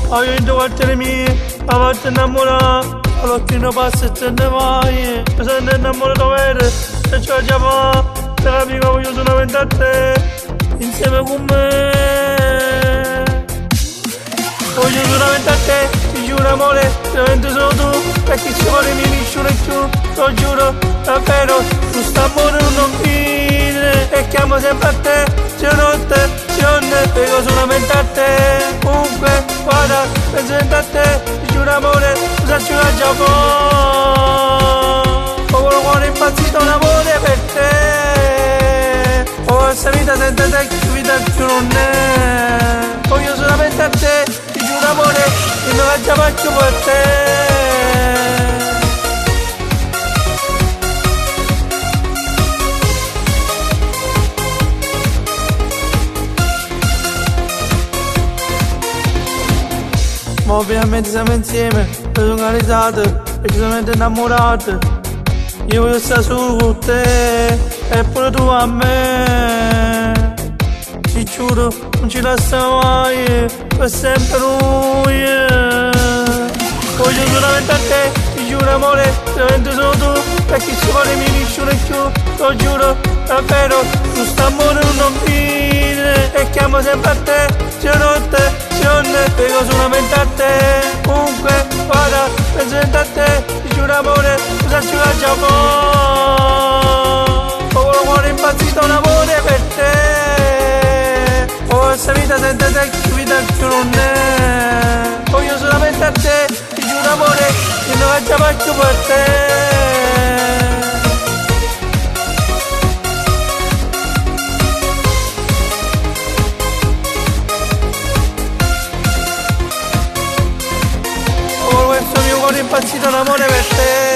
Voglio indovarmi, a volte innamorare, all'occhio non passa e te ne vai. Mi sento innamorato vero, e ciò già fa, te la dico voglio solamente a te, insieme con me. Voglio solamente a te, ti giuro amore, solamente solo tu, perché ci vuole mi misciuro più, lo giuro, davvero, questo amore non finire, e chiamo sempre a te, giornotte, giorni, vengo solamente a te, comunque, guarda, penso sempre a te, ti giuro amore, cosa ci va già po', ho il cuore impazzito, un amore per te, ho questa vita senza te, che vita più non è, voglio solamente a te, ti giuro amore, che non la già faccio per te. Ma ovviamente siamo insieme, personalizzate e ci siamo innamorate. Io voglio stare solo con te e pure tu a me. Ti giuro, non ci lasciamo mai, per sempre noi. Voglio solamente a te, ti giuro amore, solamente solo tu, perché ci vuole mi misciuro più, lo giuro, davvero, questo amore non finire, e chiamo sempre a te, giornotte, giorni, vengo solamente a te, comunque, guarda, penso sempre a te, ti giuro amore, cosa ci va già po', ho il cuore impazzito, un amore per te, ho questa vita senza te, che vita più non è, voglio solamente a te, ti giuro amore, che non la già faccio per te. Questo mio cuore impazzito, un amore per te.